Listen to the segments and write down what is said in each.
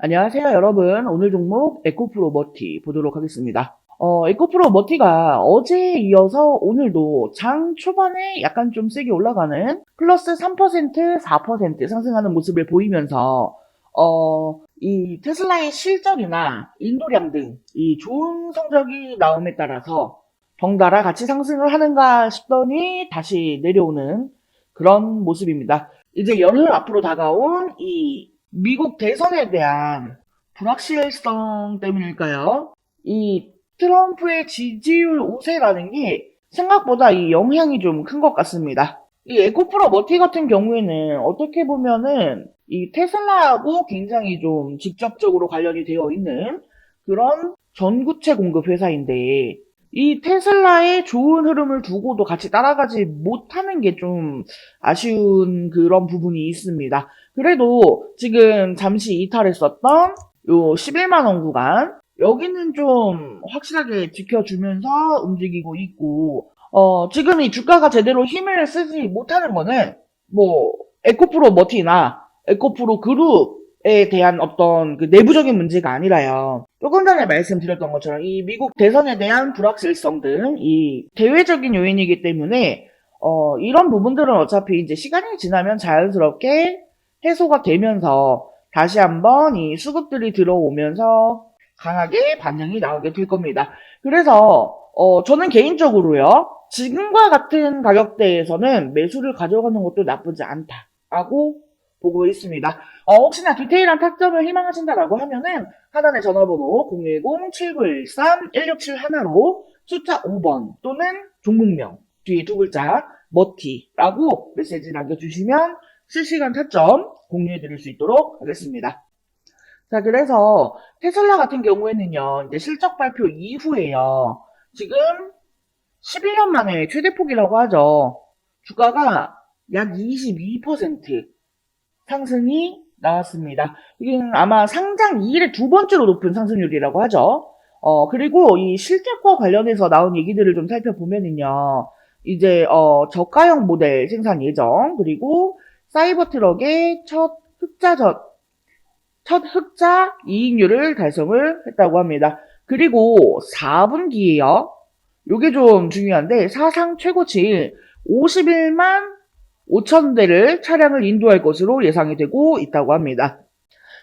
안녕하세요, 여러분. 오늘 종목 에코프로 머티 보도록 하겠습니다. 에코프로 머티가 어제에 이어서 오늘도 장 초반에 약간 좀 세게 올라가는 플러스 3%, 4% 상승하는 모습을 보이면서 이 테슬라의 실적이나 인도량 등 이 좋은 성적이 나옴에 따라서 덩달아 같이 상승을 하는가 싶더니 다시 내려오는 그런 모습입니다. 이제 열흘 앞으로 다가온 이 미국 대선에 대한 불확실성 때문일까요? 이 트럼프의 지지율 우세라는 게 생각보다 이 영향이 좀 큰 것 같습니다. 이 에코프로 머티 같은 경우에는 어떻게 보면은 이 테슬라하고 굉장히 좀 직접적으로 관련이 되어 있는 그런 전구체 공급 회사인데 이 테슬라의 좋은 흐름을 두고도 같이 따라가지 못하는 게 좀 아쉬운 그런 부분이 있습니다. 그래도 지금 잠시 이탈했었던 요 11만 원 구간 여기는 좀 확실하게 지켜주면서 움직이고 있고 지금 이 주가가 제대로 힘을 쓰지 못하는 거는 뭐 에코프로 머티나 에코프로 그룹에 대한 어떤 그 내부적인 문제가 아니라요. 조금 전에 말씀드렸던 것처럼 이 미국 대선에 대한 불확실성 등 이 대외적인 요인이기 때문에 이런 부분들은 어차피 이제 시간이 지나면 자연스럽게 해소가 되면서 다시 한번 이 수급들이 들어오면서 강하게 반영이 나오게 될 겁니다. 그래서 저는 개인적으로요. 지금과 같은 가격대에서는 매수를 가져가는 것도 나쁘지 않다라고 보고 있습니다. 혹시나 디테일한 타점을 희망하신다라고 하면은 하단의 전화번호 010-7913-1671로 숫자 5번 또는 종목명 뒤에 두 글자 머티라고 메시지 남겨주시면 실시간 타점 공유해드릴 수 있도록 하겠습니다. 자, 그래서 테슬라 같은 경우에는요, 이제 실적 발표 이후에요, 지금 11년 만에 최대폭이라고 하죠. 주가가 약 22% 상승이 나왔습니다. 이게 아마 상장 2일에 두 번째로 높은 상승률이라고 하죠. 그리고 이 실적과 관련해서 나온 얘기들을 좀 살펴보면은요, 이제, 저가형 모델 생산 예정, 그리고 사이버 트럭의 첫 흑자 이익률을 달성을 했다고 합니다. 그리고 4분기에요. 요게 좀 중요한데, 사상 최고치인 51만 5천 대를 차량을 인도할 것으로 예상이 되고 있다고 합니다.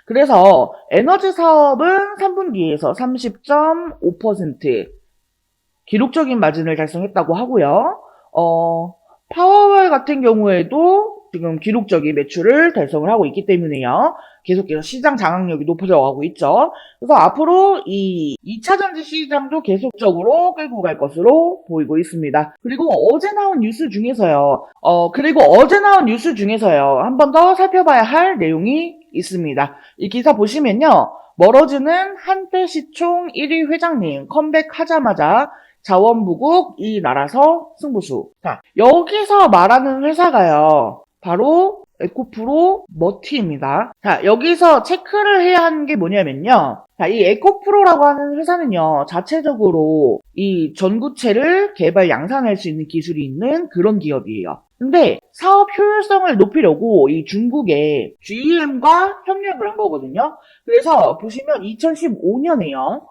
그래서 에너지 사업은 3분기에서 30.5% 기록적인 마진을 달성했다고 하고요. 파워월 같은 경우에도 지금 기록적인 매출을 달성을 하고 있기 때문에요. 계속해서 시장 장악력이 높아져 가고 있죠. 그래서 앞으로 이 2차 전지 시장도 계속적으로 끌고 갈 것으로 보이고 있습니다. 그리고 어제 나온 뉴스 중에서요. 한 번 더 살펴봐야 할 내용이 있습니다. 이 기사 보시면요. 멀어지는 한때 시총 1위 회장님 컴백하자마자 자원부국 이 나라서 승부수. 자, 여기서 말하는 회사가요. 바로 에코프로 머티입니다. 자, 여기서 체크를 해야 하는 게 뭐냐면요. 자, 이 에코프로라고 하는 회사는요, 자체적으로 이 전구체를 개발 양산할 수 있는 기술이 있는 그런 기업이에요. 근데 사업 효율성을 높이려고 이 중국의 GM과 협력을 한 거거든요. 그래서 보시면 2015년에요.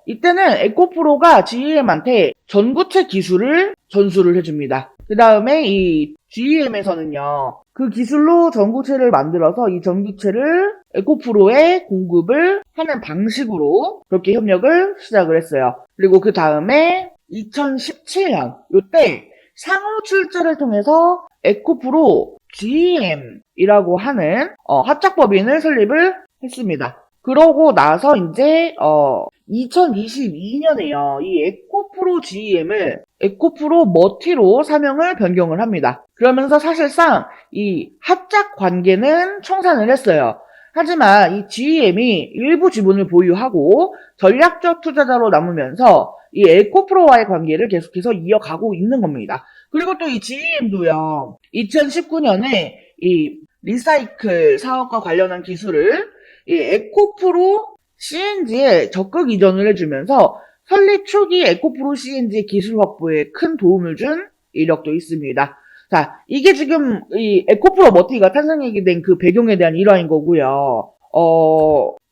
이때는 에코프로가 GM한테 전구체 기술을 전수를 해줍니다. 그 다음에 이 GM에서는요, 그 기술로 전구체를 만들어서 이 전구체를 에코프로에 공급을 하는 방식으로 그렇게 협력을 시작을 했어요. 그리고 그 다음에 2017년, 요때 상호 출자를 통해서 에코프로 GM이라고 하는 합작법인을 설립을 했습니다. 그러고 나서 이제 2022년에요. 이 에코프로 GM을 에코프로 머티로 사명을 변경을 합니다. 그러면서 사실상 이 합작 관계는 청산을 했어요. 하지만 이 GM이 일부 지분을 보유하고 전략적 투자자로 남으면서 이 에코프로와의 관계를 계속해서 이어가고 있는 겁니다. 그리고 또 이 GM도요. 2019년에 이 리사이클 사업과 관련한 기술을 이 에코프로 CNG에 적극 이전을 해주면서 설립 초기 에코프로 CNG 기술 확보에 큰 도움을 준 이력도 있습니다. 자, 이게 지금 이 에코프로 머티가 탄생하게 된 그 배경에 대한 일화인 거고요.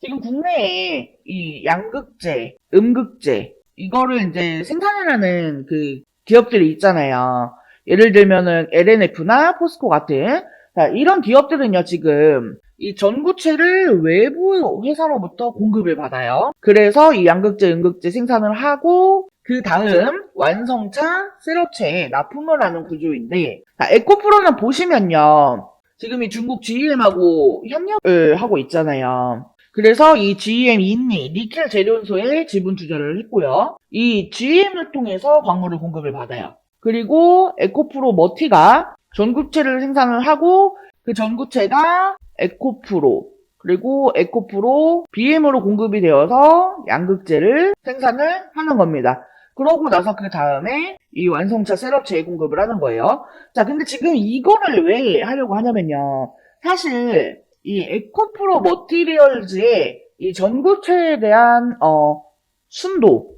지금 국내에 이 양극재, 음극재, 이거를 이제 생산을 하는 그 기업들이 있잖아요. 예를 들면은 LNF나 포스코 같은. 자, 이런 기업들은요, 지금 이 전구체를 외부 회사로부터 공급을 받아요. 그래서 이 양극재, 음극재 생산을 하고, 그 다음 완성차, 셋업체에 납품을 하는 구조인데, 자, 에코프로는 보시면요, 지금 이 중국 GM하고 협력을 하고 있잖아요. 그래서 이 GM 인리, 니켈 재련소에 지분 투자를 했고요. 이 GM을 통해서 광물을 공급을 받아요. 그리고 에코프로 머티가 전구체를 생산을 하고 그 전구체가 에코프로 그리고 에코프로 BM으로 공급이 되어서 양극재를 생산을 하는 겁니다. 그러고 나서 그 다음에 이 완성차 셋업체에 공급을 하는 거예요. 자, 근데 지금 이거를 왜 하려고 하냐면요. 사실 이 에코프로 머티리얼즈의 이 전구체에 대한 순도,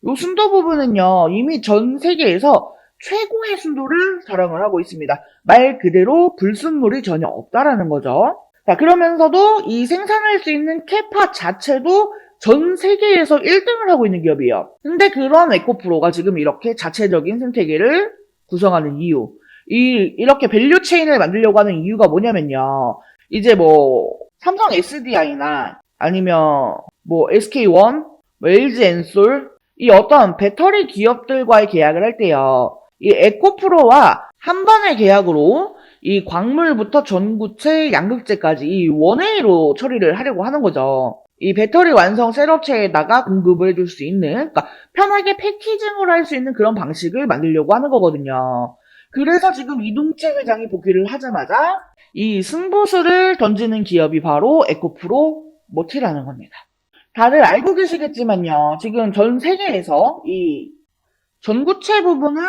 요 순도 부분은요 이미 전 세계에서 최고의 순도를 자랑을 하고 있습니다. 말 그대로 불순물이 전혀 없다라는 거죠. 자, 그러면서도 이 생산할 수 있는 캐파 자체도 전 세계에서 1등을 하고 있는 기업이에요. 근데 그런 에코프로가 지금 이렇게 자체적인 생태계를 구성하는 이유, 이렇게 밸류 체인을 만들려고 하는 이유가 뭐냐면요. 이제 뭐 삼성 SDI나 아니면 뭐 SK1, 뭐 LG 엔솔 이 어떤 배터리 기업들과의 계약을 할 때요. 이 에코프로와 한 번의 계약으로 이 광물부터 전구체, 양극재까지 이 원웨이로 처리를 하려고 하는 거죠. 이 배터리 완성 셋업체에다가 공급을 해줄 수 있는, 그러니까 편하게 패키징을 할 수 있는 그런 방식을 만들려고 하는 거거든요. 그래서 지금 이동채 회장이 복귀를 하자마자 이 승부수를 던지는 기업이 바로 에코프로 모티라는 겁니다. 다들 알고 계시겠지만요. 지금 전 세계에서 이 전구체 부분은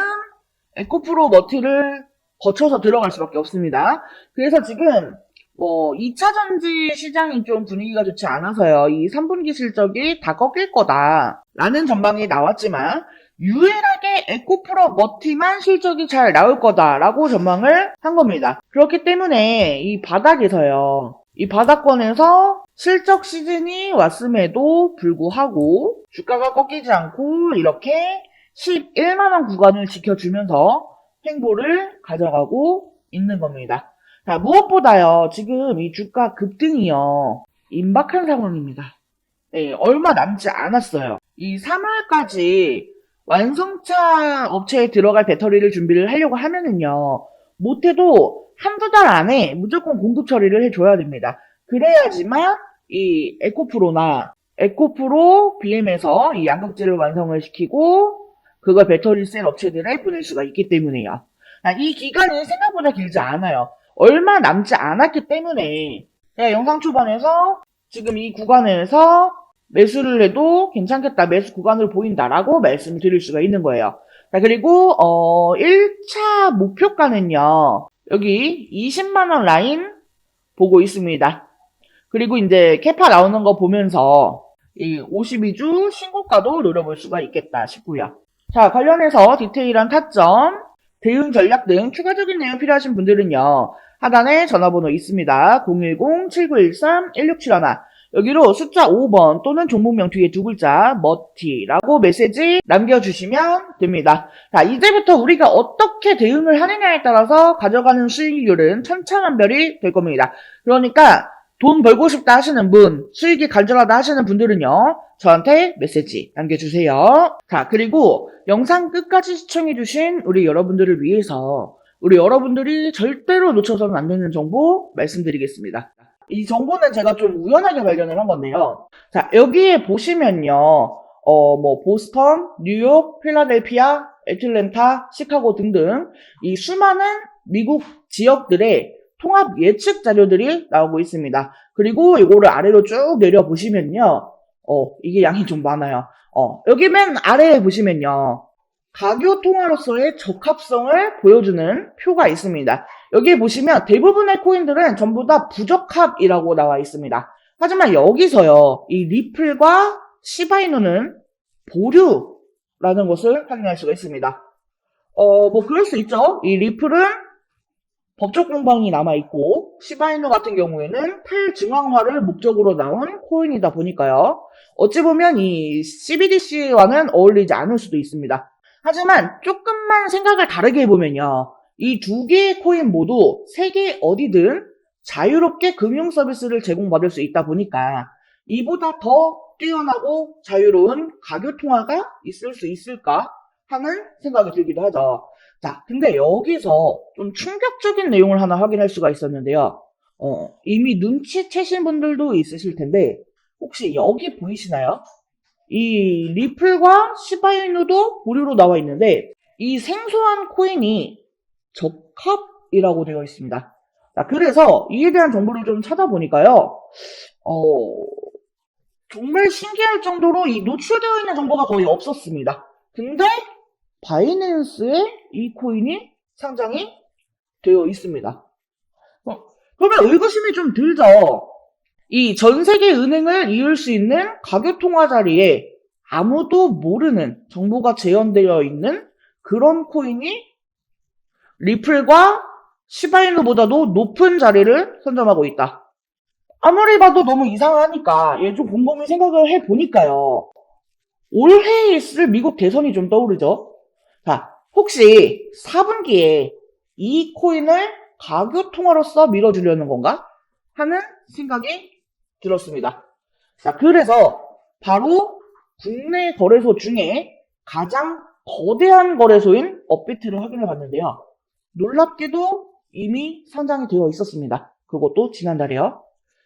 에코프로 머티를 거쳐서 들어갈 수밖에 없습니다. 그래서 지금 뭐 2차 전지 시장이 좀 분위기가 좋지 않아서요. 이 3분기 실적이 다 꺾일 거다라는 전망이 나왔지만 유일하게 에코프로 머티만 실적이 잘 나올 거다라고 전망을 한 겁니다. 그렇기 때문에 이 바닥에서요. 이 바닥권에서 실적 시즌이 왔음에도 불구하고 주가가 꺾이지 않고 이렇게 11만원 구간을 지켜주면서 횡보를 가져가고 있는 겁니다. 자, 무엇보다요, 지금 이 주가 급등이요, 임박한 상황입니다. 네, 얼마 남지 않았어요. 이 3월까지 완성차 업체에 들어갈 배터리를 준비를 하려고 하면은요, 못해도 한두 달 안에 무조건 공급 처리를 해줘야 됩니다. 그래야지만 이 에코프로나 에코프로 BM에서 이 양극재를 완성을 시키고 그걸 배터리 셀 업체들에 보낼 수가 있기 때문에요. 이 기간이 생각보다 길지 않아요. 얼마 남지 않았기 때문에 제가 영상 초반에서 지금 이 구간에서 매수를 해도 괜찮겠다, 매수 구간으로 보인다라고 말씀을 드릴 수가 있는 거예요. 자, 그리고 1차 목표가는요. 여기 20만원 라인 보고 있습니다. 그리고 이제 캐파 나오는 거 보면서 이 52주 신고가도 노려볼 수가 있겠다 싶고요. 자, 관련해서 디테일한 타점, 대응 전략 등 추가적인 내용 필요하신 분들은요. 하단에 전화번호 있습니다. 010-7913-1671 여기로 숫자 5번 또는 종목명 뒤에 두 글자 머티라고 메시지 남겨주시면 됩니다. 자, 이제부터 우리가 어떻게 대응을 하느냐에 따라서 가져가는 수익률은 천차만별이 될 겁니다. 그러니까 돈 벌고 싶다 하시는 분, 수익이 간절하다 하시는 분들은요. 저한테 메시지 남겨주세요. 자, 그리고 영상 끝까지 시청해주신 우리 여러분들을 위해서 우리 여러분들이 절대로 놓쳐서는 안 되는 정보 말씀드리겠습니다. 이 정보는 제가 좀 우연하게 발견을 한 건데요. 자, 여기에 보시면요. 뭐 보스턴, 뉴욕, 필라델피아, 애틀랜타, 시카고 등등 이 수많은 미국 지역들의 통합 예측 자료들이 나오고 있습니다. 그리고 이거를 아래로 쭉 내려보시면요. 이게 양이 좀 많아요. 여기 맨 아래에 보시면요. 가교 통화로서의 적합성을 보여주는 표가 있습니다. 여기 보시면 대부분의 코인들은 전부 다 부적합이라고 나와 있습니다. 하지만 여기서요. 이 리플과 시바이누는 보류라는 것을 확인할 수가 있습니다. 뭐 그럴 수 있죠. 이 리플은 법적 공방이 남아있고 시바이누 같은 경우에는 탈증강화를 목적으로 나온 코인이다 보니까요. 어찌 보면 이 CBDC와는 어울리지 않을 수도 있습니다. 하지만 조금만 생각을 다르게 해보면요. 이 두 개의 코인 모두 세계 어디든 자유롭게 금융 서비스를 제공받을 수 있다 보니까 이보다 더 뛰어나고 자유로운 가교 통화가 있을 수 있을까 하는 생각이 들기도 하죠. 자, 근데 여기서 좀 충격적인 내용을 하나 확인할 수가 있었는데요. 이미 눈치채신 분들도 있으실 텐데, 혹시 여기 보이시나요? 이 리플과 시바이누도 보류로 나와 있는데, 이 생소한 코인이 적합이라고 되어 있습니다. 자, 그래서 이에 대한 정보를 좀 찾아보니까요, 정말 신기할 정도로 이 노출되어 있는 정보가 거의 없었습니다. 근데 바이낸스에 이 코인이 상장이 되어 있습니다. 그러면 의구심이 좀 들죠. 이 전 세계 은행을 이을 수 있는 가교통화 자리에 아무도 모르는 정보가 재현되어 있는 그런 코인이 리플과 시바이누보다도 높은 자리를 선점하고 있다. 아무리 봐도 너무 이상하니까 얘 좀 곰곰이 생각을 해보니까요. 올해 있을 미국 대선이 좀 떠오르죠. 자, 혹시 4분기에 이 코인을 가교 통화로서 밀어주려는 건가? 하는 생각이 들었습니다. 자, 그래서 바로 국내 거래소 중에 가장 거대한 거래소인 업비트를 확인해 봤는데요. 놀랍게도 이미 상장이 되어 있었습니다. 그것도 지난달에요.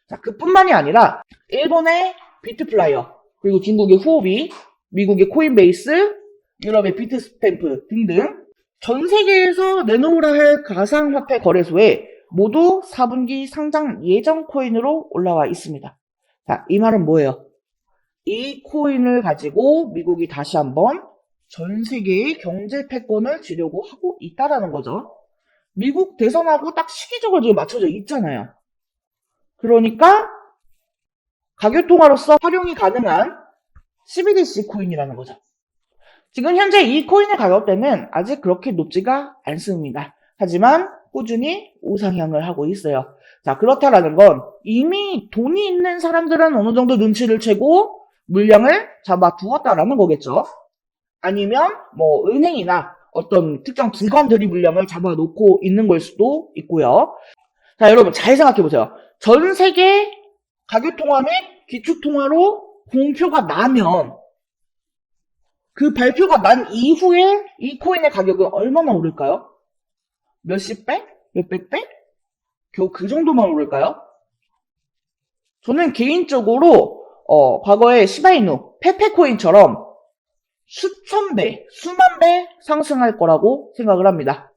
자, 그뿐만이 아니라 일본의 비트플라이어, 그리고 중국의 후오비, 미국의 코인베이스, 유럽의 비트스탬프 등등 전 세계에서 내놓으라 할 가상화폐 거래소에 모두 4분기 상장 예정 코인으로 올라와 있습니다. 자, 이 말은 뭐예요? 이 코인을 가지고 미국이 다시 한번 전 세계의 경제 패권을 쥐려고 하고 있다라는 거죠. 미국 대선하고 딱 시기적으로 지금 맞춰져 있잖아요. 그러니까 가교통화로서 활용이 가능한 CBDC 코인이라는 거죠. 지금 현재 이 코인의 가격대는 아직 그렇게 높지가 않습니다. 하지만 꾸준히 우상향을 하고 있어요. 자, 그렇다라는 건 이미 돈이 있는 사람들은 어느 정도 눈치를 채고 물량을 잡아두었다라는 거겠죠. 아니면 뭐 은행이나 어떤 특정 기관들이 물량을 잡아놓고 있는 걸 수도 있고요. 자, 여러분 잘 생각해보세요. 전 세계 가교통화 및 기축통화로 공표가 나면 그 발표가 난 이후에 이 코인의 가격은 얼마나 오를까요? 몇십 배? 몇백 배? 겨우 그 정도만 오를까요? 저는 개인적으로 과거에 시바이누, 페페코인처럼 수천 배, 수만 배 상승할 거라고 생각을 합니다.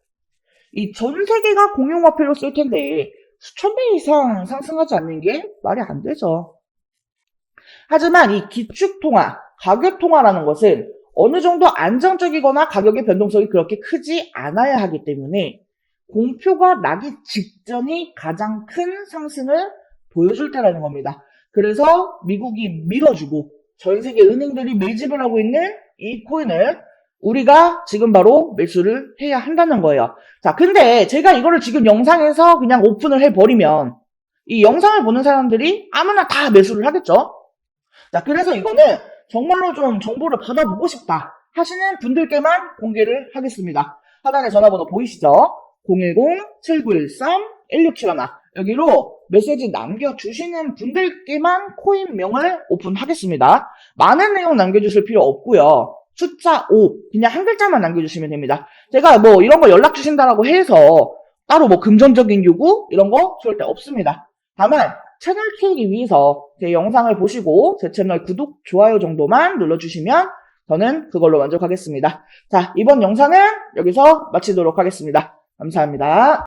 이 전 세계가 공용화폐로 쓸 텐데 수천 배 이상 상승하지 않는 게 말이 안 되죠. 하지만 이 기축통화, 가교통화라는 것은 어느 정도 안정적이거나 가격의 변동성이 그렇게 크지 않아야 하기 때문에 공표가 나기 직전이 가장 큰 상승을 보여줄 때라는 겁니다. 그래서 미국이 밀어주고 전 세계 은행들이 밀집을 하고 있는 이 코인을 우리가 지금 바로 매수를 해야 한다는 거예요. 자, 근데 제가 이거를 지금 영상에서 그냥 오픈을 해버리면 이 영상을 보는 사람들이 아무나 다 매수를 하겠죠? 자, 그래서 이거는 정말로 좀 정보를 받아보고 싶다 하시는 분들께만 공개를 하겠습니다. 하단에 전화번호 보이시죠? 010-7913-1671 여기로 메시지 남겨주시는 분들께만 코인명을 오픈하겠습니다. 많은 내용 남겨주실 필요 없고요. 숫자 5 그냥 한 글자만 남겨주시면 됩니다. 제가 뭐 이런 거 연락 주신다라고 해서 따로 뭐 금전적인 요구 이런 거 절대 없습니다. 다만 채널 키우기 위해서 제 영상을 보시고 제 채널 구독, 좋아요 정도만 눌러주시면 저는 그걸로 만족하겠습니다. 자, 이번 영상은 여기서 마치도록 하겠습니다. 감사합니다.